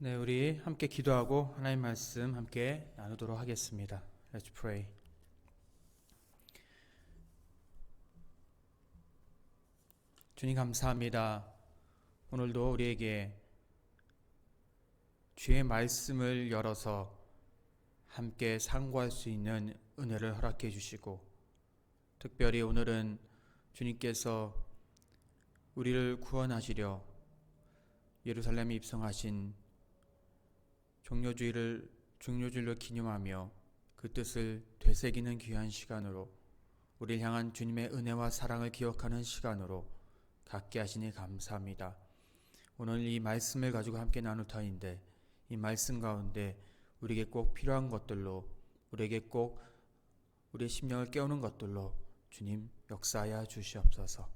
네, 우리 함께 기도하고 하나님 말씀 함께 나누도록 하겠습니다. Let's pray. 주님 감사합니다. 오늘도 우리에게 주의 말씀을 열어서 함께 상고할 수 있는 은혜를 허락해 주시고, 특별히 오늘은 주님께서 우리를 구원하시려 예루살렘에 입성하신 종료주일을 기념하며 그 뜻을 되새기는 귀한 시간으로, 우리를 향한 주님의 은혜와 사랑을 기억하는 시간으로 갖게 하시니 감사합니다. 오늘 이 말씀을 가지고 함께 나눌 터인데, 이 말씀 가운데 우리에게 꼭 필요한 것들로, 우리에게 꼭 우리의 심령을 깨우는 것들로 주님 역사하여 주시옵소서.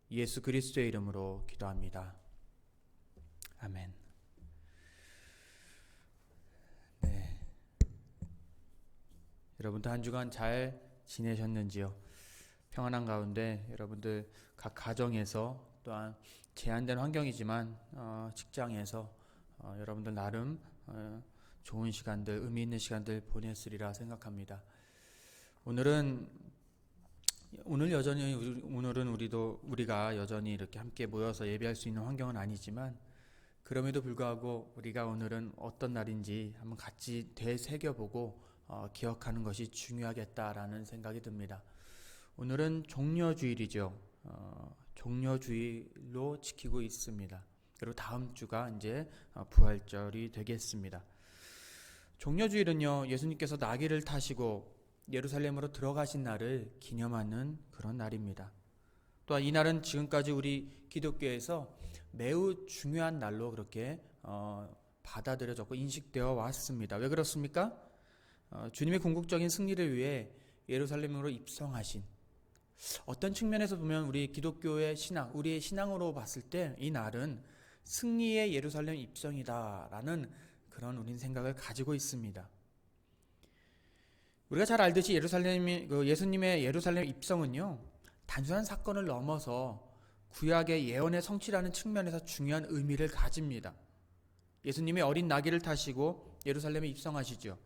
예수 그리스도의 이름으로 기도합니다. 아멘. 네. 여러분도 한 주간 잘 지내셨는지요? 평안한 가운데 여러분들 각 가정에서, 또한 제한된 환경이지만 직장에서 여러분들 나름 좋은 시간들, 의미 있는 시간들 보냈으리라 생각합니다. 오늘은 우리가 여전히 이렇게 함께 모여서 예배할 수 있는 환경은 아니지만, 그럼에도 불구하고 우리가 오늘은 어떤 날인지 한번 같이 되새겨보고 기억하는 것이 중요하겠다라는 생각이 듭니다. 오늘은 종려주일이죠. 종려주일로 지키고 있습니다. 그리고 다음 주가 이제 부활절이 되겠습니다. 종려주일은요, 예수님께서 나귀를 타시고 예루살렘으로 들어가신 날을 기념하는 그런 날입니다. 또한 이 날은 지금까지 우리 기독교에서 매우 중요한 날로 그렇게 받아들여졌고 인식되어 왔습니다. 왜 그렇습니까? 주님의 궁극적인 승리를 위해 예루살렘으로 입성하신, 어떤 측면에서 보면 우리 기독교의 신앙, 우리의 신앙으로 봤을 때 이 날은 승리의 예루살렘 입성이다라는 그런 우린 생각을 가지고 있습니다. 우리가 잘 알듯이 예수님의 예루살렘 입성은요, 단순한 사건을 넘어서 구약의 예언의 성취라는 측면에서 중요한 의미를 가집니다. 예수님이 어린 나귀를 타시고 예루살렘에 입성하시죠.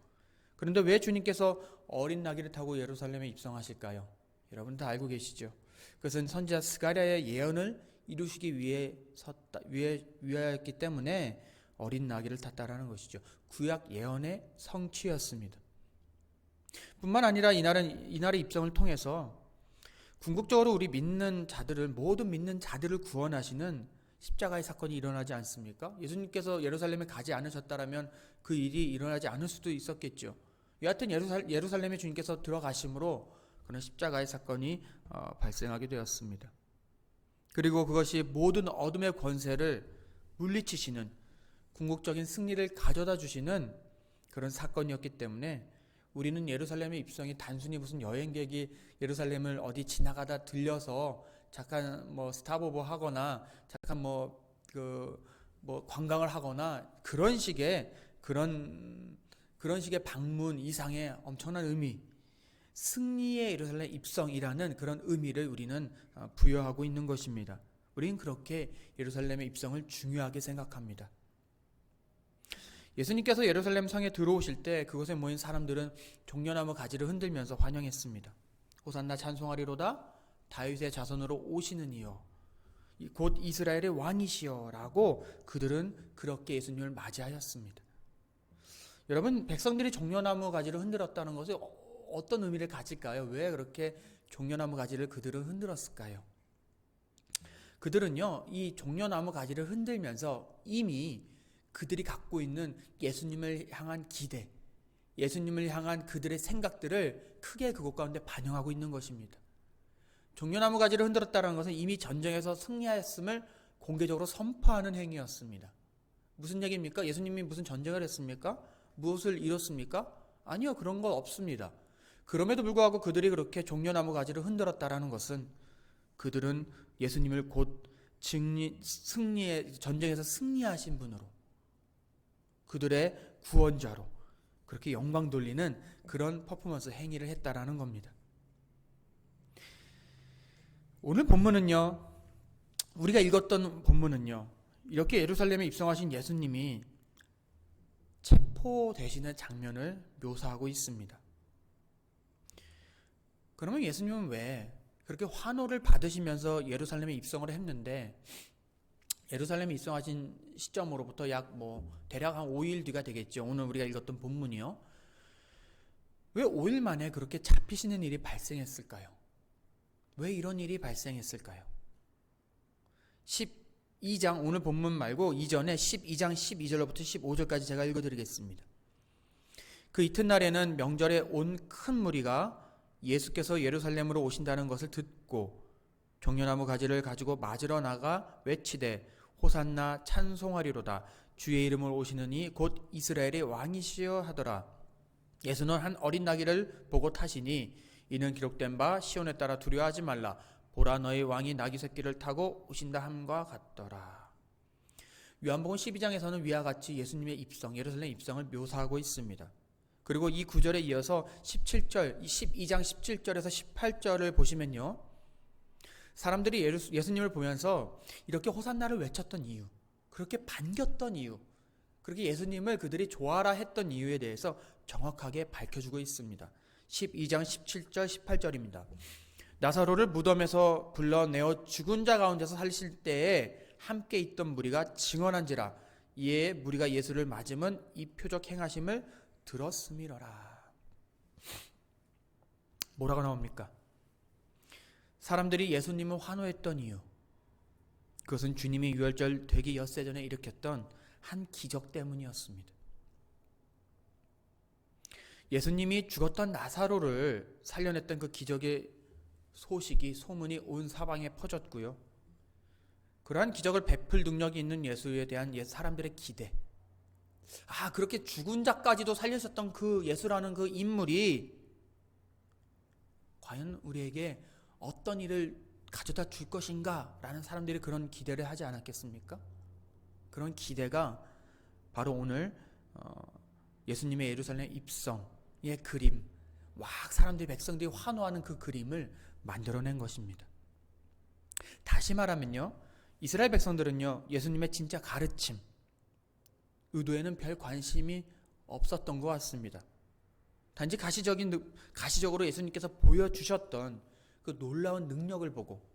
그런데 왜 주님께서 어린 나귀를 타고 예루살렘에 입성하실까요? 여러분 다 알고 계시죠? 그것은 선지자 스가랴의 예언을 이루시기 위하였기 때문에 어린 나귀를 탔다라는 것이죠. 구약 예언의 성취였습니다. 뿐만 아니라 이날의 입성을 통해서 궁극적으로 우리 모든 믿는 자들을 구원하시는 십자가의 사건이 일어나지 않습니까? 예수님께서 예루살렘에 가지 않으셨다면 그 일이 일어나지 않을 수도 있었겠죠. 여하튼 예루살렘에 주님께서 들어가심으로 그런 십자가의 사건이 발생하게 되었습니다. 그리고 그것이 모든 어둠의 권세를 물리치시는 궁극적인 승리를 가져다 주시는 그런 사건이었기 때문에 우리는 예루살렘의 입성이 단순히 무슨 여행객이 예루살렘을 어디 지나가다 들려서 잠깐 스탑오버 하거나 잠깐 관광을 하거나 그런 식의 방문 이상의 엄청난 의미, 승리의 예루살렘 입성이라는 그런 의미를 우리는 부여하고 있는 것입니다. 우리는 그렇게 예루살렘의 입성을 중요하게 생각합니다. 예수님께서 예루살렘 성에 들어오실 때 그곳에 모인 사람들은 종려나무 가지를 흔들면서 환영했습니다. 호산나 찬송하리로다, 다윗의 자손으로 오시는 이여, 곧 이스라엘의 왕이시여 라고 그들은 그렇게 예수님을 맞이하였습니다. 여러분, 백성들이 종려나무 가지를 흔들었다는 것이 어떤 의미를 가질까요? 왜 그렇게 종려나무 가지를 그들은 흔들었을까요? 그들은요, 이 종려나무 가지를 흔들면서 이미 그들이 갖고 있는 예수님을 향한 기대, 예수님을 향한 그들의 생각들을 크게 그곳 가운데 반영하고 있는 것입니다. 종려나무 가지를 흔들었다는 것은 이미 전쟁에서 승리하였음을 공개적으로 선포하는 행위였습니다. 무슨 얘기입니까? 예수님이 무슨 전쟁을 했습니까? 무엇을 이뤘습니까? 아니요, 그런 거 없습니다. 그럼에도 불구하고 그들이 그렇게 종려나무 가지를 흔들었다라는 것은 그들은 예수님을 곧 전쟁에서 승리하신 분으로, 그들의 구원자로 그렇게 영광 돌리는 그런 퍼포먼스 행위를 했다라는 겁니다. 오늘 본문은요, 우리가 읽었던 본문은요, 이렇게 예루살렘에 입성하신 예수님이 초대신의 장면을 묘사하고 있습니다. 그러면 예수님은 왜 그렇게 환호를 받으시면서 예루살렘에 입성을 했는데, 예루살렘에 입성하신 시점으로부터 대략 한 5일 뒤가 되겠죠. 오늘 우리가 읽었던 본문이요. 왜 5일 만에 그렇게 잡히시는 일이 발생했을까요? 왜 이런 일이 발생했을까요? 12장, 오늘 본문 말고 이전에 12장 12절로부터 15절까지 제가 읽어드리겠습니다. 그 이튿날에는 명절에 온 큰 무리가 예수께서 예루살렘으로 오신다는 것을 듣고 종려나무 가지를 가지고 맞으러 나가 외치되 호산나 찬송하리로다 주의 이름으로 오시는 이 곧 이스라엘의 왕이시여 하더라. 예수는 한 어린 나귀를 보고 타시니 이는 기록된 바 시온에 따라 두려워하지 말라 보라 너의 왕이 나귀 새끼를 타고 오신다 함과 같더라. 요한복음 12장에서는 위와 같이 예수님의 입성, 예루살렘 입성을 묘사하고 있습니다. 그리고 이 구절에 이어서 17절, 12장 17절에서 18절을 보시면요, 사람들이 예수님을 보면서 이렇게 호산나를 외쳤던 이유, 그렇게 반겼던 이유, 그렇게 예수님을 그들이 좋아라 했던 이유에 대해서 정확하게 밝혀주고 있습니다. 12장 17절 18절입니다. 나사로를 무덤에서 불러내어 죽은 자 가운데서 살리실 때에 함께 있던 무리가 증언한지라 이에 무리가 예수를 맞음은 이 표적 행하심을 들었음이러라. 뭐라고 나옵니까? 사람들이 예수님을 환호했던 이유, 그것은 주님이 유월절 되기 엿새 전에 일으켰던 한 기적 때문이었습니다. 예수님이 죽었던 나사로를 살려냈던 그 기적의 소문이 온 사방에 퍼졌고요. 그러한 기적을 베풀 능력이 있는 예수에 대한 사람들의 기대, 그렇게 죽은 자까지도 살리셨던 그 예수라는 그 인물이 과연 우리에게 어떤 일을 가져다 줄 것인가 라는 사람들이 그런 기대를 하지 않았겠습니까? 그런 기대가 바로 오늘 예수님의 예루살렘 입성의 그림, 사람들이 백성들이 환호하는 그 그림을 만들어낸 것입니다. 다시 말하면요, 이스라엘 백성들은요, 예수님의 진짜 가르침, 의도에는 별 관심이 없었던 것 같습니다. 단지 가시적으로 예수님께서 보여주셨던 그 놀라운 능력을 보고,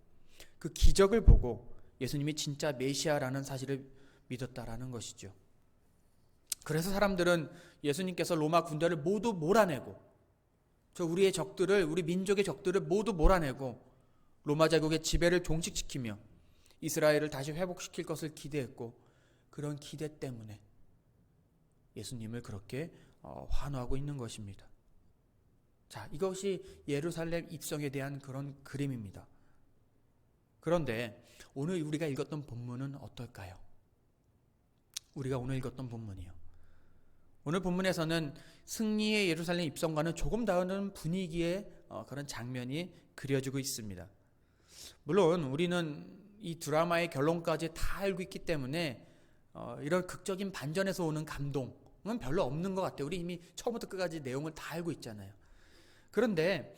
그 기적을 보고 예수님이 진짜 메시아라는 사실을 믿었다라는 것이죠. 그래서 사람들은 예수님께서 로마 군대를 모두 몰아내고, 우리의 적들을, 우리 민족의 적들을 모두 몰아내고 로마 제국의 지배를 종식시키며 이스라엘을 다시 회복시킬 것을 기대했고, 그런 기대 때문에 예수님을 그렇게 환호하고 있는 것입니다. 자, 이것이 예루살렘 입성에 대한 그런 그림입니다. 그런데 오늘 우리가 읽었던 본문은 어떨까요? 우리가 오늘 읽었던 본문이요, 오늘 본문에서는 승리의 예루살렘 입성과는 조금 다른 분위기의 그런 장면이 그려지고 있습니다. 물론 우리는 이 드라마의 결론까지 다 알고 있기 때문에 이런 극적인 반전에서 오는 감동은 별로 없는 것 같아요. 우리 이미 처음부터 끝까지 내용을 다 알고 있잖아요. 그런데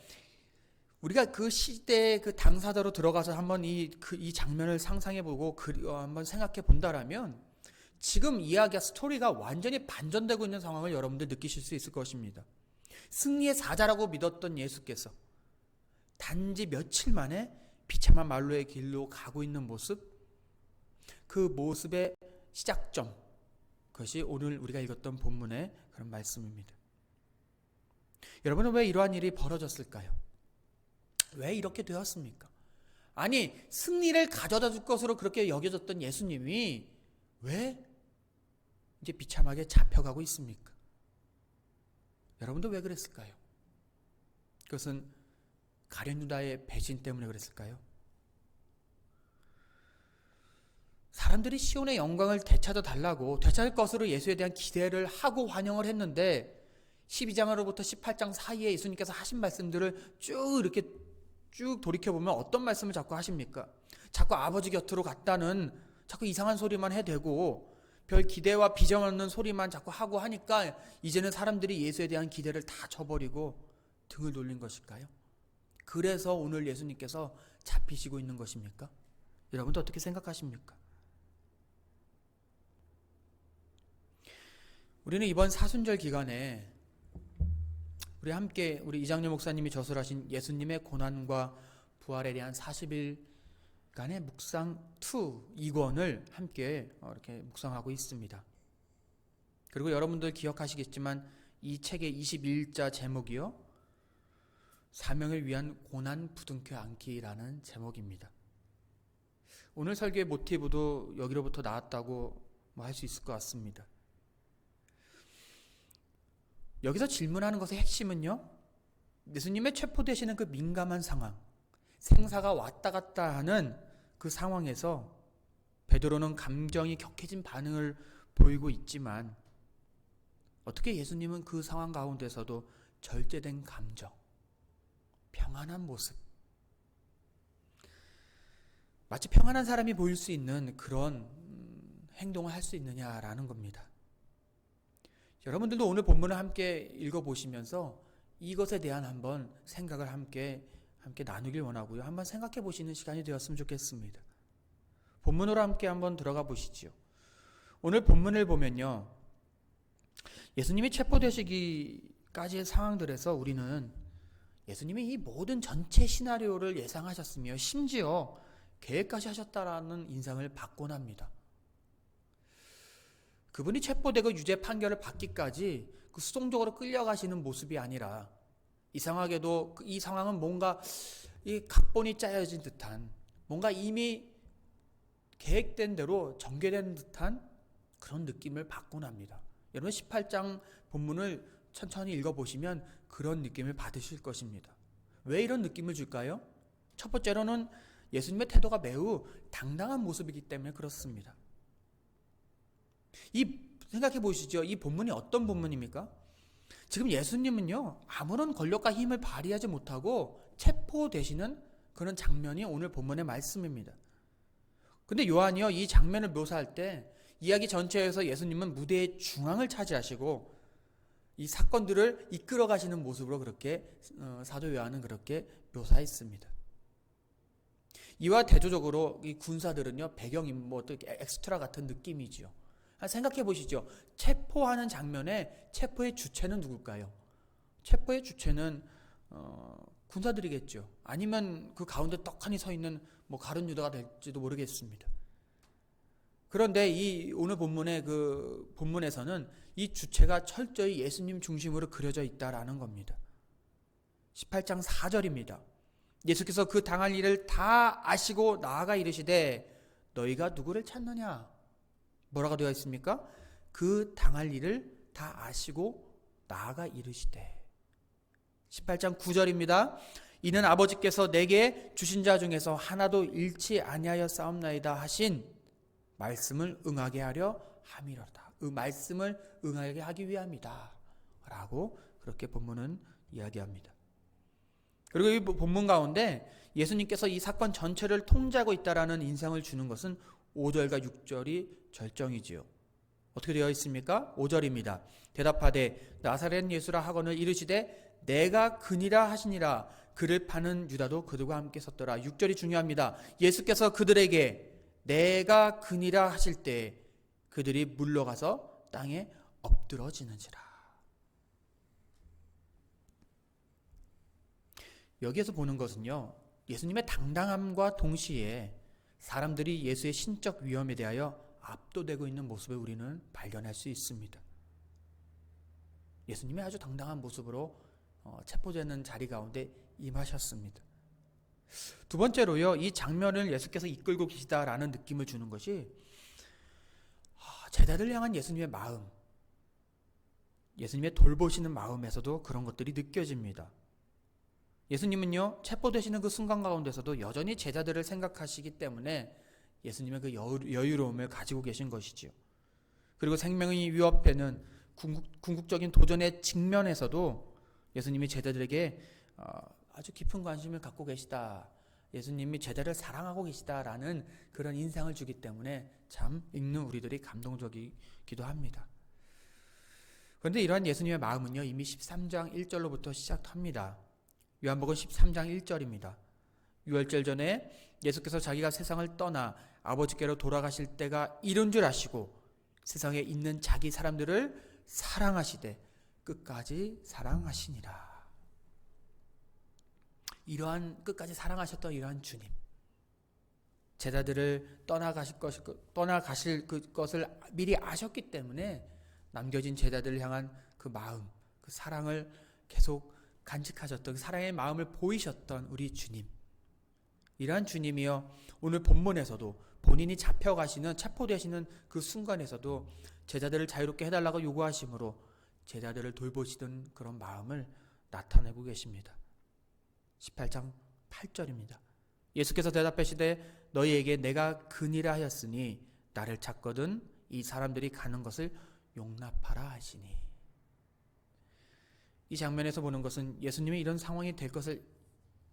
우리가 그 시대의 그 당사자로 들어가서 한번 이 장면을 상상해보고 한번 생각해 본다라면 지금 이야기와 스토리가 완전히 반전되고 있는 상황을 여러분들 느끼실 수 있을 것입니다. 승리의 사자라고 믿었던 예수께서 단지 며칠 만에 비참한 말로의 길로 가고 있는 모습, 그 모습의 시작점, 그것이 오늘 우리가 읽었던 본문의 그런 말씀입니다. 여러분은 왜 이러한 일이 벌어졌을까요? 왜 이렇게 되었습니까? 아니, 승리를 가져다 줄 것으로 그렇게 여겨졌던 예수님이 왜 이제 비참하게 잡혀가고 있습니까? 여러분도 왜 그랬을까요? 그것은 가룟 유다의 배신 때문에 그랬을까요? 사람들이 시온의 영광을 되찾아 달라고, 되찾을 것으로 예수에 대한 기대를 하고 환영을 했는데 12장으로부터 18장 사이에 예수님께서 하신 말씀들을 이렇게 쭉 돌이켜보면 어떤 말씀을 자꾸 하십니까? 자꾸 아버지 곁으로 갔다는 자꾸 이상한 소리만 해대고 별 기대와 비전 없는 소리만 자꾸 하고 하니까 이제는 사람들이 예수에 대한 기대를 다 저버리고 등을 돌린 것일까요? 그래서 오늘 예수님께서 잡히시고 있는 것입니까? 여러분도 어떻게 생각하십니까? 우리는 이번 사순절 기간에 우리 이장렬 목사님이 저술하신 예수님의 고난과 부활에 대한 40일간의 묵상 2권을 함께 이렇게 묵상하고 있습니다. 그리고 여러분들 기억하시겠지만 이 책의 21자 제목이요, 사명을 위한 고난 부둥켜 안기라는 제목입니다. 오늘 설교의 모티브도 여기로부터 나왔다고 할 수 있을 것 같습니다. 여기서 질문하는 것의 핵심은요, 예수님의 체포되시는 그 민감한 상황, 생사가 왔다 갔다 하는 그 상황에서 베드로는 감정이 격해진 반응을 보이고 있지만, 어떻게 예수님은 그 상황 가운데서도 절제된 감정, 평안한 모습, 마치 평안한 사람이 보일 수 있는 그런 행동을 할 수 있느냐라는 겁니다. 여러분들도 오늘 본문을 함께 읽어보시면서 이것에 대한 한번 생각을 함께 나누길 원하고요. 한번 생각해 보시는 시간이 되었으면 좋겠습니다. 본문으로 함께 한번 들어가 보시죠. 오늘 본문을 보면요, 예수님이 체포되시기까지의 상황들에서 우리는 예수님이 이 모든 전체 시나리오를 예상하셨으며 심지어 계획까지 하셨다라는 인상을 받곤 합니다. 그분이 체포되고 유죄 판결을 받기까지 그 수동적으로 끌려가시는 모습이 아니라, 이상하게도 이 상황은 뭔가 이 각본이 짜여진 듯한, 뭔가 이미 계획된 대로 전개된 듯한 그런 느낌을 받곤 합니다. 여러분 18장 본문을 천천히 읽어보시면 그런 느낌을 받으실 것입니다. 왜 이런 느낌을 줄까요? 첫 번째로는 예수님의 태도가 매우 당당한 모습이기 때문에 그렇습니다. 생각해 보시죠. 이 본문이 어떤 본문입니까? 지금 예수님은요, 아무런 권력과 힘을 발휘하지 못하고 체포되시는 그런 장면이 오늘 본문의 말씀입니다. 근데 요한이요, 이 장면을 묘사할 때 이야기 전체에서 예수님은 무대의 중앙을 차지하시고 이 사건들을 이끌어 가시는 모습으로 그렇게 사도 요한은 그렇게 묘사했습니다. 이와 대조적으로 이 군사들은요, 배경인물, 엑스트라 같은 느낌이죠. 생각해 보시죠. 체포하는 장면에 체포의 주체는 누굴까요? 체포의 주체는 군사들이겠죠. 아니면 그 가운데 떡하니 서 있는 가룟 유다가 될지도 모르겠습니다. 그런데 이 오늘 본문의 그 본문에서는 이 주체가 철저히 예수님 중심으로 그려져 있다라는 겁니다. 18장 4절입니다. 예수께서 그 당할 일을 다 아시고 나아가 이르시되 너희가 누구를 찾느냐? 뭐라고 되어 있습니까? 그 당할 일을 다 아시고 나아가 이르시되. 18장 9절입니다. 이는 아버지께서 내게 주신 자 중에서 하나도 잃지 아니하여 싸움나이다 하신 말씀을 응하게 하려 함이로다. 그 말씀을 응하게 하기 위함이다 라고 그렇게 본문은 이야기합니다. 그리고 이 본문 가운데 예수님께서 이 사건 전체를 통제하고 있다라는 인상을 주는 것은 5절과 6절이 절정이지요. 어떻게 되어 있습니까? 5절입니다. 대답하되 나사렛 예수라 하거늘 이르시되 내가 그니라 하시니라. 그를 파는 유다도 그들과 함께 섰더라. 6절이 중요합니다. 예수께서 그들에게 내가 그니라 하실 때 그들이 물러가서 땅에 엎드러지는지라. 여기에서 보는 것은요, 예수님의 당당함과 동시에 사람들이 예수의 신적 위엄에 대하여 압도되고 있는 모습을 우리는 발견할 수 있습니다. 예수님이 아주 당당한 모습으로 체포되는 자리 가운데 임하셨습니다. 두 번째로요, 이 장면을 예수께서 이끌고 계시다라는 느낌을 주는 것이 제자들 향한 예수님의 마음, 예수님의 돌보시는 마음에서도 그런 것들이 느껴집니다. 예수님은요, 체포되시는 그 순간 가운데서도 여전히 제자들을 생각하시기 때문에 예수님의 그 여유로움을 가지고 계신 것이지요. 그리고 생명이 위협되는 궁극적인 도전의 직면에서도 예수님이 제자들에게 아주 깊은 관심을 갖고 계시다, 예수님이 제자를 사랑하고 계시다라는 그런 인상을 주기 때문에 참 읽는 우리들이 감동적이기도 합니다. 그런데 이러한 예수님의 마음은요, 이미 13장 1절로부터 시작합니다. 요한복음 13장 1절입니다. 유월절 전에 예수께서 자기가 세상을 떠나 아버지께로 돌아가실 때가 이른 줄 아시고 세상에 있는 자기 사람들을 사랑하시되 끝까지 사랑하시니라. 이러한 끝까지 사랑하셨던 이러한 주님, 제자들을 떠나가실 것을 미리 아셨기 때문에 남겨진 제자들을 향한 그 마음, 그 사랑을 계속 간직하셨던, 그 사랑의 마음을 보이셨던 우리 주님, 이러한 주님이여 오늘 본문에서도 본인이 잡혀가시는, 체포되시는 그 순간에서도 제자들을 자유롭게 해달라고 요구하심으로 제자들을 돌보시던 그런 마음을 나타내고 계십니다. 18장 8절입니다. 예수께서 대답하시되 너희에게 내가 그니라 하였으니 나를 찾거든 이 사람들이 가는 것을 용납하라 하시니. 이 장면에서 보는 것은 예수님이 이런 상황이 될 것을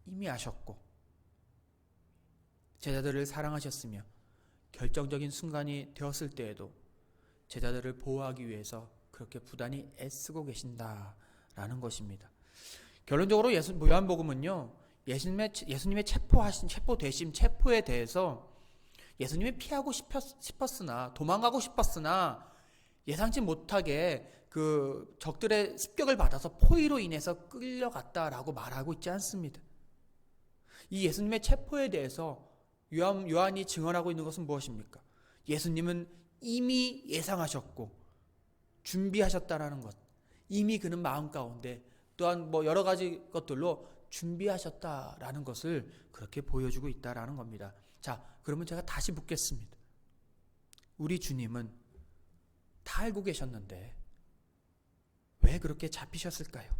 이미 아셨고 제자들을 사랑하셨으며 결정적인 순간이 되었을 때에도 제자들을 보호하기 위해서 그렇게 부단히 애쓰고 계신다라는 것입니다. 결론적으로 요한복음은요, 예수님의 체포에 대해서 예수님이 피하고 싶었으나, 도망가고 싶었으나 예상치 못하게 그 적들의 습격을 받아서 포위로 인해서 끌려갔다라고 말하고 있지 않습니다. 이 예수님의 체포에 대해서 요한이 증언하고 있는 것은 무엇입니까? 예수님은 이미 예상하셨고 준비하셨다라는 것, 이미 그는 마음 가운데 또한 여러 가지 것들로 준비하셨다라는 것을 그렇게 보여주고 있다라는 겁니다. 자, 그러면 제가 다시 묻겠습니다. 우리 주님은 다 알고 계셨는데 왜 그렇게 잡히셨을까요?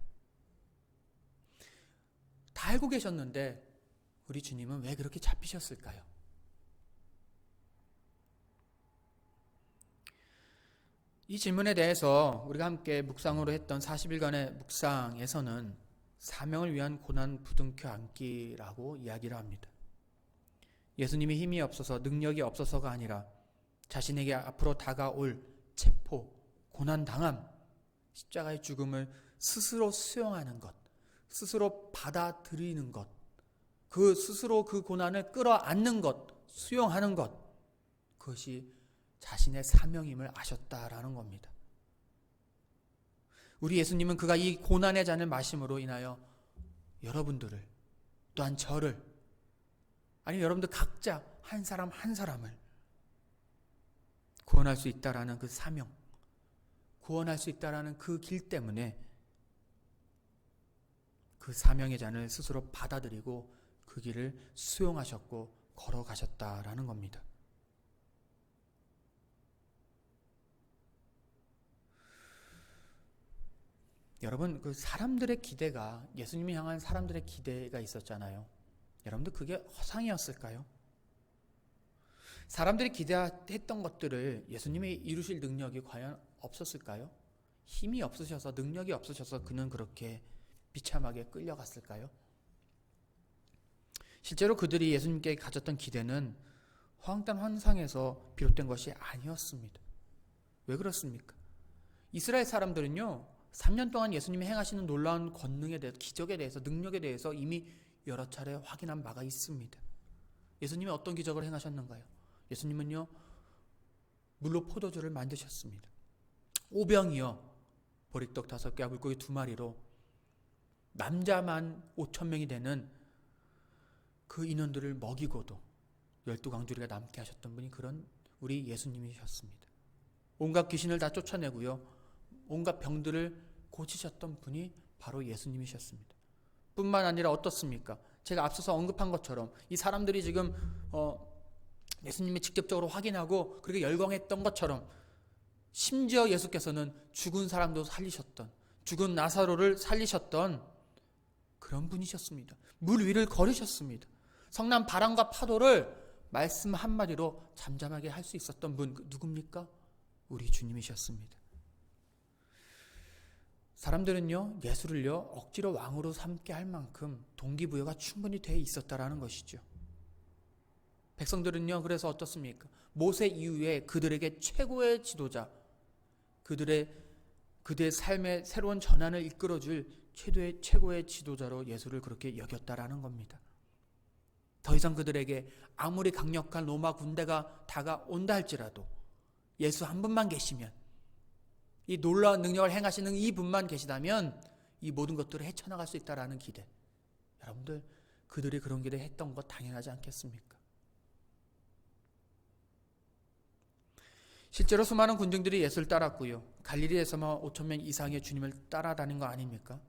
다 알고 계셨는데 우리 주님은 왜 그렇게 잡히셨을까요? 이 질문에 대해서 우리가 함께 묵상으로 했던 40일간의 묵상에서는 사명을 위한 고난 부둥켜 안기라고 이야기를 합니다. 예수님이 힘이 없어서, 능력이 없어서가 아니라 자신에게 앞으로 다가올 체포, 고난당함, 십자가의 죽음을 스스로 수용하는 것, 스스로 받아들이는 것, 그 스스로 그 고난을 끌어안는 것, 수용하는 것, 그것이 자신의 사명임을 아셨다라는 겁니다. 우리 예수님은 그가 이 고난의 잔을 마심으로 인하여 여러분들을, 또한 저를, 아니 여러분들 각자 한 사람 한 사람을 구원할 수 있다라는 그 사명, 구원할 수 있다라는 그 길 때문에 그 사명의 잔을 스스로 받아들이고 그 길을 수용하셨고 걸어가셨다라는 겁니다. 여러분, 그 사람들의 기대가, 예수님이 향한 사람들의 기대가 있었잖아요. 여러분들 그게 허상이었을까요? 사람들이 기대했던 것들을 예수님이 이루실 능력이 과연 없었을까요? 힘이 없으셔서, 능력이 없으셔서 그는 그렇게 비참하게 끌려갔을까요? 실제로 그들이 예수님께 가졌던 기대는 허황된 환상에서 비롯된 것이 아니었습니다. 왜 그렇습니까? 이스라엘 사람들은요, 3년 동안 예수님이 행하시는 놀라운 권능에 대해서, 기적에 대해서, 능력에 대해서 이미 여러 차례 확인한 바가 있습니다. 예수님이 어떤 기적을 행하셨는가요? 예수님은요, 물로 포도주를 만드셨습니다. 오병이요, 보리떡 5개와 물고기 2마리로 남자만 5,000명이 되는 그 인원들을 먹이고도 12광주리가 남게 하셨던 분이 그런 우리 예수님이셨습니다. 온갖 귀신을 다 쫓아내고요, 온갖 병들을 고치셨던 분이 바로 예수님이셨습니다. 뿐만 아니라 어떻습니까? 제가 앞서서 언급한 것처럼 이 사람들이 지금 예수님이 직접적으로 확인하고 그렇게 열광했던 것처럼 심지어 예수께서는 죽은 사람도 살리셨던, 죽은 나사로를 살리셨던 그런 분이셨습니다. 물 위를 걸으셨습니다. 성난 바람과 파도를 말씀 한마디로 잠잠하게 할 수 있었던 분, 누굽니까? 우리 주님이셨습니다. 사람들은요, 예수를요, 억지로 왕으로 삼게 할 만큼 동기부여가 충분히 돼 있었다라는 것이죠. 백성들은요, 그래서 어떻습니까? 모세 이후에 그들에게 최고의 지도자, 그들의 삶의 새로운 전환을 이끌어줄 최고의 지도자로 예수를 그렇게 여겼다라는 겁니다. 더 이상 그들에게 아무리 강력한 로마 군대가 다가온다 할지라도 예수 한 분만 계시면 이 놀라운 능력을 행하시는 이 분만 계시다면 이 모든 것들을 헤쳐나갈 수 있다라는 기대. 여러분들, 그들이 그런 기대 했던 것 당연하지 않겠습니까? 실제로 수많은 군중들이 예수를 따랐고요. 갈릴리에서만 5,000명 이상의 주님을 따라다닌 거 아닙니까?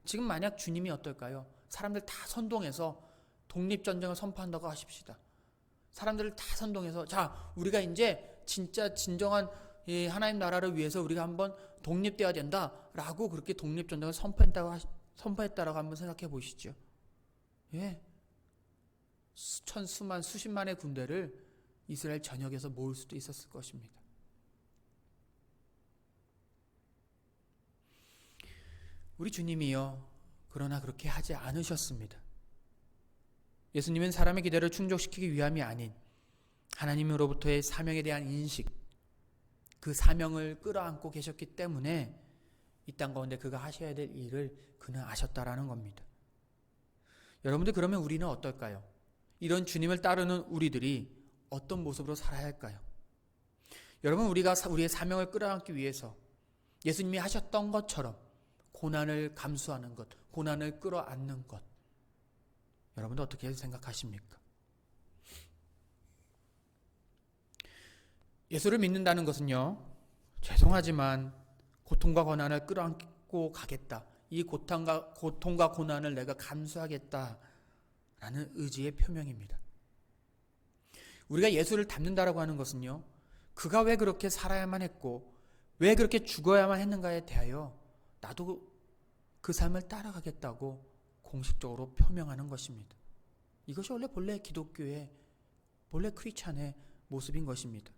지금 만약 주님이 어떨까요? 사람들 다 선동해서 독립전쟁을 선포한다고 하십시다. 사람들을 다 선동해서 자, 우리가 이제 진짜 진정한 이 하나님 나라를 위해서 우리가 한번 독립되어야 된다라고 그렇게 독립전쟁을 선포했다라고 한번 생각해 보시죠. 예, 수천, 수십만의 군대를 이스라엘 전역에서 모을 수도 있었을 것입니다. 우리 주님이요, 그러나 그렇게 하지 않으셨습니다. 예수님은 사람의 기대를 충족시키기 위함이 아닌 하나님으로부터의 사명에 대한 인식, 그 사명을 끌어안고 계셨기 때문에 이 땅 가운데 그가 하셔야 될 일을 그는 아셨다라는 겁니다. 여러분들, 그러면 우리는 어떨까요? 이런 주님을 따르는 우리들이 어떤 모습으로 살아야 할까요? 여러분, 우리가 우리의 사명을 끌어안기 위해서 예수님이 하셨던 것처럼 고난을 감수하는 것, 고난을 끌어안는 것, 여러분들 어떻게 생각하십니까? 예수를 믿는다는 것은요, 죄송하지만 고통과 고난을 끌어안고 가겠다, 이 고통과 고난을 내가 감수하겠다라는 의지의 표명입니다. 우리가 예수를 닮는다라고 하는 것은요, 그가 왜 그렇게 살아야만 했고 왜 그렇게 죽어야만 했는가에 대하여 나도 그 삶을 따라가겠다고 공식적으로 표명하는 것입니다. 이것이 원래 본래 기독교의, 본래 크리스찬의 모습인 것입니다.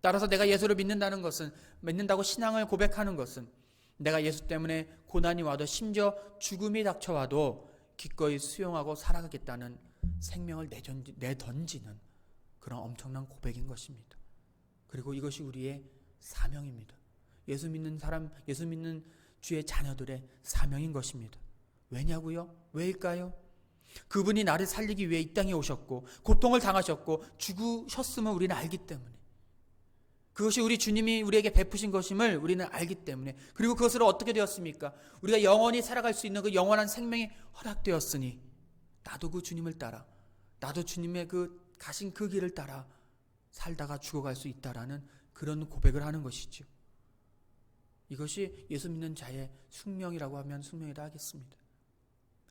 따라서 내가 예수를 믿는다는 것은, 믿는다고 신앙을 고백하는 것은 내가 예수 때문에 고난이 와도 심지어 죽음이 닥쳐와도 기꺼이 수용하고 살아가겠다는 생명을 내던지는 그런 엄청난 고백인 것입니다. 그리고 이것이 우리의 사명입니다. 예수 믿는 사람, 예수 믿는 주의 자녀들의 사명인 것입니다. 왜냐고요? 왜일까요? 그분이 나를 살리기 위해 이 땅에 오셨고 고통을 당하셨고 죽으셨음을 우리는 알기 때문에, 그것이 우리 주님이 우리에게 베푸신 것임을 우리는 알기 때문에, 그리고 그것으로 어떻게 되었습니까? 우리가 영원히 살아갈 수 있는 그 영원한 생명이 허락되었으니 나도 그 주님을 따라, 나도 주님의 그 가신 그 길을 따라 살다가 죽어갈 수 있다라는 그런 고백을 하는 것이죠. 이것이 예수 믿는 자의 숙명이라고 하면 숙명이라 하겠습니다.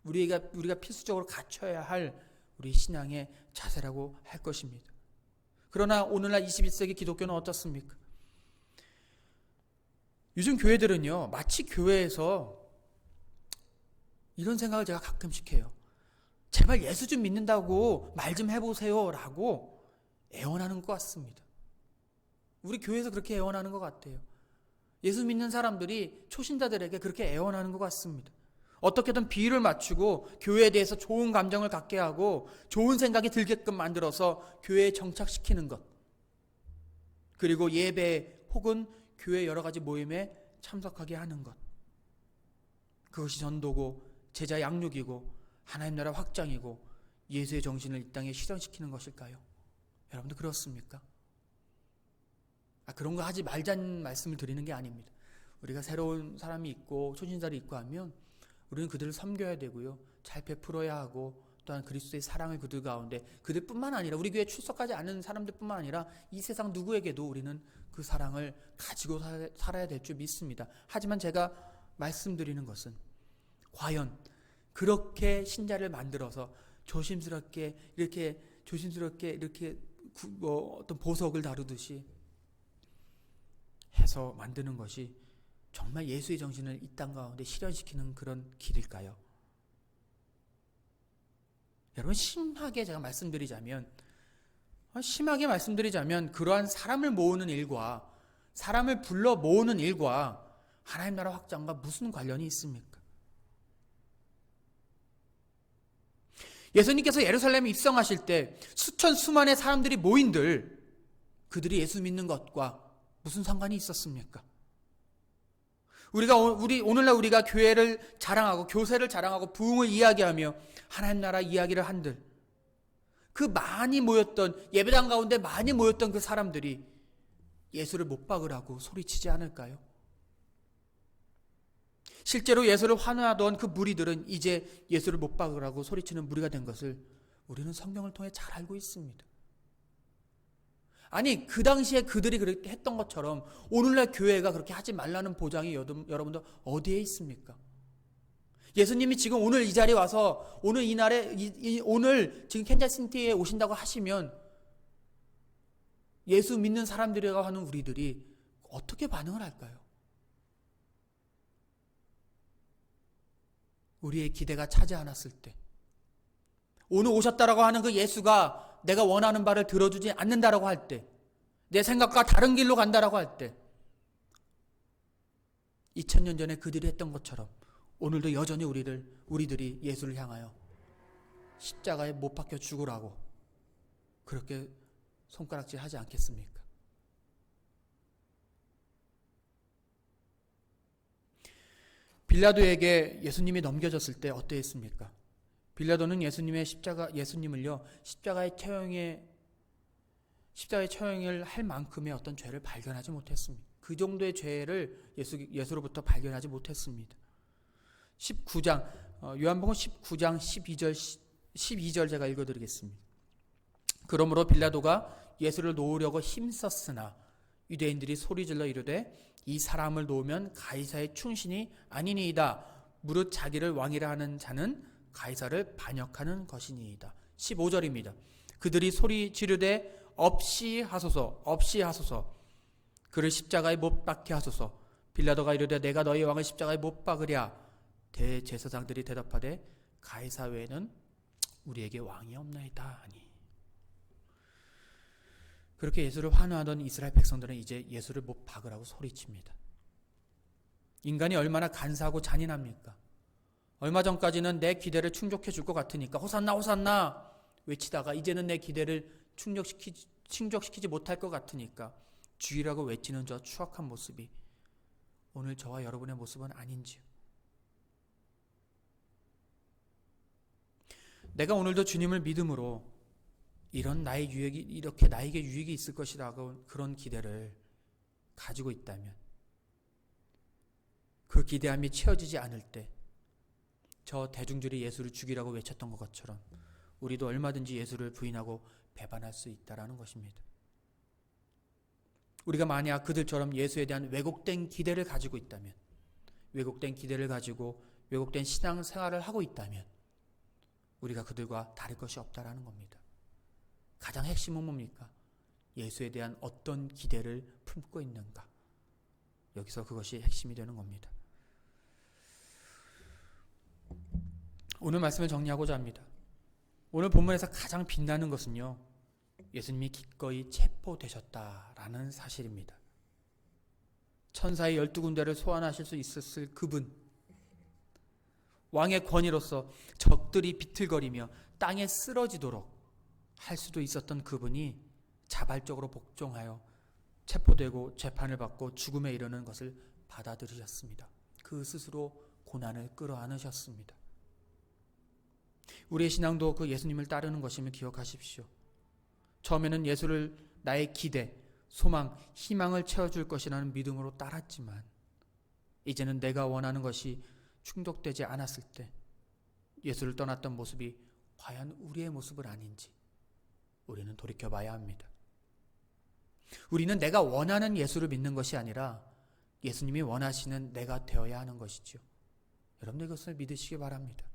우리가 필수적으로 갖춰야 할 우리 신앙의 자세라고 할 것입니다. 그러나 오늘날 21세기 기독교는 어떻습니까? 요즘 교회들은요, 마치 교회에서 이런 생각을 제가 가끔씩 해요. 제발 예수 좀 믿는다고 말 좀 해보세요 라고 애원하는 것 같습니다. 우리 교회에서 그렇게 애원하는 것 같아요. 예수 믿는 사람들이 초신자들에게 그렇게 애원하는 것 같습니다. 어떻게든 비유를 맞추고 교회에 대해서 좋은 감정을 갖게 하고 좋은 생각이 들게끔 만들어서 교회에 정착시키는 것, 그리고 예배 혹은 교회 여러 가지 모임에 참석하게 하는 것, 그것이 전도고 제자 양육이고 하나님 나라 확장이고 예수의 정신을 이 땅에 실현시키는 것일까요? 여러분들 그렇습니까? 그런 거 하지 말자는 말씀을 드리는 게 아닙니다. 우리가 새로운 사람이 있고 초신자를 있고 하면 우리는 그들을 섬겨야 되고요, 잘 베풀어야 하고, 또한 그리스도의 사랑을 그들 가운데, 그들뿐만 아니라 우리 교회에 출석하지 않는 사람들뿐만 아니라 이 세상 누구에게도 우리는 그 사랑을 가지고 살아야 될 줄 믿습니다. 하지만 제가 말씀드리는 것은, 과연 그렇게 신자를 만들어서 조심스럽게 이렇게 어떤 보석을 다루듯이 해서 만드는 것이 정말 예수의 정신을 이 땅 가운데 실현시키는 그런 길일까요? 여러분, 심하게 말씀드리자면 그러한 사람을 모으는 일과, 사람을 불러 모으는 일과 하나님 나라 확장과 무슨 관련이 있습니까? 예수님께서 예루살렘에 입성하실 때 수천 수만의 사람들이 모인들, 그들이 예수 믿는 것과 무슨 상관이 있었습니까? 오늘날 우리가 교회를 자랑하고 교세를 자랑하고 부흥을 이야기하며 하나님 나라 이야기를 한들, 그 많이 모였던, 예배당 가운데 많이 모였던 그 사람들이 예수를 못 박으라고 소리치지 않을까요? 실제로 예수를 환호하던 그 무리들은 이제 예수를 못 박으라고 소리치는 무리가 된 것을 우리는 성경을 통해 잘 알고 있습니다. 아니, 그 당시에 그들이 그렇게 했던 것처럼 오늘날 교회가 그렇게 하지 말라는 보장이 여러분들 어디에 있습니까? 예수님이 지금 오늘 이 자리에 와서 오늘 이 날에 오늘 지금 캔자스시티에 오신다고 하시면 예수 믿는 사람들이라고 하는 우리들이 어떻게 반응을 할까요? 우리의 기대가 차지 않았을 때, 오늘 오셨다라고 하는 그 예수가 내가 원하는 바를 들어주지 않는다라고 할 때, 내 생각과 다른 길로 간다라고 할 때, 2000년 전에 그들이 했던 것처럼 오늘도 여전히 우리들이 예수를 향하여 십자가에 못 박혀 죽으라고 그렇게 손가락질 하지 않겠습니까? 빌라도에게 예수님이 넘겨졌을 때 어떠했습니까? 빌라도는 예수님을요, 십자가의 처형을 할 만큼의 어떤 죄를 발견하지 못했습니다. 그 정도의 죄를 예수로부터 발견하지 못했습니다. 19장, 요한복음 19장 12절 제가 읽어드리겠습니다. 그러므로 빌라도가 예수를 놓으려고 힘썼으나 유대인들이 소리질러 이르되 이 사람을 놓으면 가이사의 충신이 아니니이다. 무릇 자기를 왕이라 하는 자는 가이사를 반역하는 것이니이다. 15절입니다. 그들이 소리 지르되 없이 하소서, 없이 하소서. 그를 십자가에 못 박게 하소서. 빌라도가 이르되 내가 너희 왕을 십자가에 못 박으랴. 대제사장들이 대답하되 가이사 외에는 우리에게 왕이 없나이다 하니. 그렇게 예수를 환호하던 이스라엘 백성들은 이제 예수를 못 박으라고 소리칩니다. 인간이 얼마나 간사하고 잔인합니까? 얼마 전까지는 내 기대를 충족해 줄 것 같으니까 호산나 호산나 외치다가 이제는 내 기대를 충족시키지 못할 것 같으니까 주의라고 외치는 저 추악한 모습이 오늘 저와 여러분의 모습은 아닌지요. 내가 오늘도 주님을 믿음으로 이렇게 나에게 유익이 있을 것이라고 그런 기대를 가지고 있다면, 그 기대함이 채워지지 않을 때 저 대중들이 예수를 죽이라고 외쳤던 것처럼 우리도 얼마든지 예수를 부인하고 배반할 수 있다라는 것입니다. 우리가 만약 그들처럼 예수에 대한 왜곡된 기대를 가지고 있다면, 왜곡된 기대를 가지고 왜곡된 신앙 생활을 하고 있다면 우리가 그들과 다를 것이 없다라는 겁니다. 가장 핵심은 뭡니까? 예수에 대한 어떤 기대를 품고 있는가? 여기서 그것이 핵심이 되는 겁니다. 오늘 말씀을 정리하고자 합니다. 오늘 본문에서 가장 빛나는 것은요, 예수님이 기꺼이 체포되셨다라는 사실입니다. 천사의 12군데를 소환하실 수 있었을 그분, 왕의 권위로서 적들이 비틀거리며 땅에 쓰러지도록 할 수도 있었던 그분이 자발적으로 복종하여 체포되고 재판을 받고 죽음에 이르는 것을 받아들이셨습니다. 그 스스로 고난을 끌어안으셨습니다. 우리의 신앙도 그 예수님을 따르는 것임을 기억하십시오. 처음에는 예수를 나의 기대, 소망, 희망을 채워줄 것이라는 믿음으로 따랐지만 이제는 내가 원하는 것이 충족되지 않았을 때 예수를 떠났던 모습이 과연 우리의 모습은 아닌지 우리는 돌이켜봐야 합니다. 우리는 내가 원하는 예수를 믿는 것이 아니라 예수님이 원하시는 내가 되어야 하는 것이죠. 여러분들 이것을 믿으시기 바랍니다.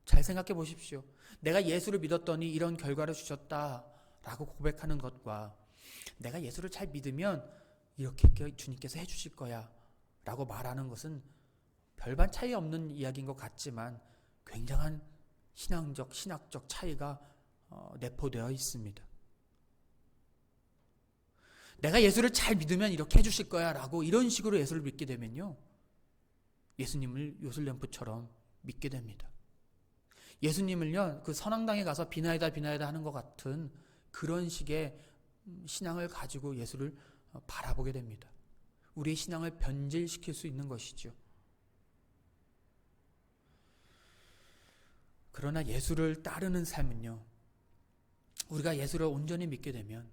잘 생각해 보십시오. 내가 예수를 믿었더니 이런 결과를 주셨다라고 고백하는 것과 내가 예수를 잘 믿으면 이렇게 주님께서 해주실 거야 라고 말하는 것은 별반 차이 없는 이야기인 것 같지만 굉장한 신학적 차이가 내포되어 있습니다. 내가 예수를 잘 믿으면 이렇게 해주실 거야 라고 이런 식으로 예수를 믿게 되면요, 예수님을 요술램프처럼 믿게 됩니다. 예수님을요, 그 선왕당에 가서 비나이다 하는 것 같은 그런 식의 신앙을 가지고 예수를 바라보게 됩니다. 우리의 신앙을 변질시킬 수 있는 것이죠. 그러나 예수를 따르는 삶은요, 우리가 예수를 온전히 믿게 되면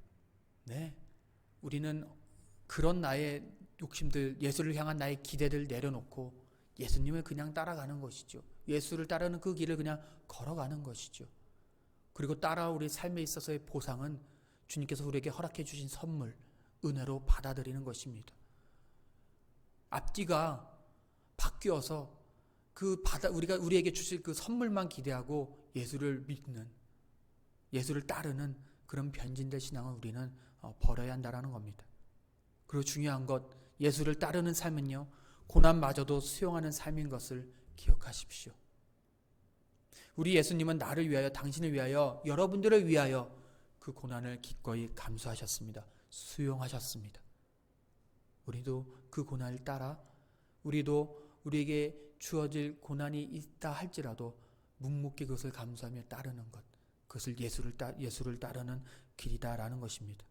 우리는 그런 나의 욕심들, 예수를 향한 나의 기대들 내려놓고 예수님을 그냥 따라가는 것이죠. 예수를 따르는 그 길을 그냥 걸어가는 것이죠. 그리고 따라 우리 삶에 있어서의 보상은 주님께서 우리에게 허락해 주신 선물, 은혜로 받아들이는 것입니다. 앞뒤가 바뀌어서 우리에게 주실 그 선물만 기대하고 예수를 믿는, 예수를 따르는 그런 변진된 신앙을 우리는 버려야 한다는 겁니다. 그리고 중요한 것, 예수를 따르는 삶은요, 고난마저도 수용하는 삶인 것을 기억하십시오. 우리 예수님은 나를 위하여, 당신을 위하여, 여러분들을 위하여 그 고난을 기꺼이 감수하셨습니다. 수용하셨습니다. 우리도 그 고난을 따라 우리에게 주어질 고난이 있다 할지라도 묵묵히 그것을 감수하며 따르는 것, 그것을 예수를 따르는 길이다라는 것입니다.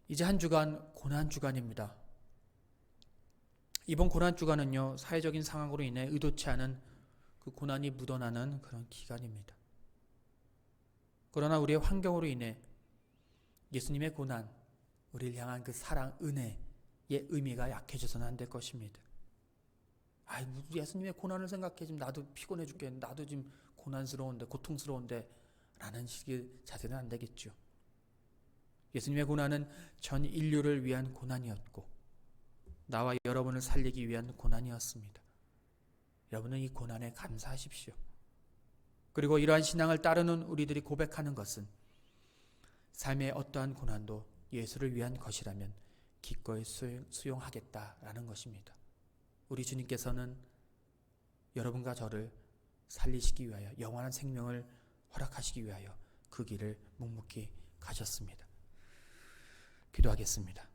이제 한 주간 고난 주간입니다. 이번 고난 주간은요, 사회적인 상황으로 인해 의도치 않은 그 고난이 묻어나는 그런 기간입니다. 그러나 우리의 환경으로 인해 예수님의 고난, 우리를 향한 그 사랑, 은혜의 의미가 약해져서는 안 될 것입니다. 예수님의 고난을 생각해 지금 나도 피곤해 죽겠는데, 나도 지금 고난스러운데, 고통스러운데 라는 식의 자세는 안 되겠죠. 예수님의 고난은 전 인류를 위한 고난이었고 나와 여러분을 살리기 위한 고난이었습니다. 여러분은 이 고난에 감사하십시오. 그리고 이러한 신앙을 따르는 우리들이 고백하는 것은 삶의 어떠한 고난도 예수를 위한 것이라면 기꺼이 수용하겠다라는 것입니다. 우리 주님께서는 여러분과 저를 살리시기 위하여, 영원한 생명을 허락하시기 위하여 그 길을 묵묵히 가셨습니다. 기도하겠습니다.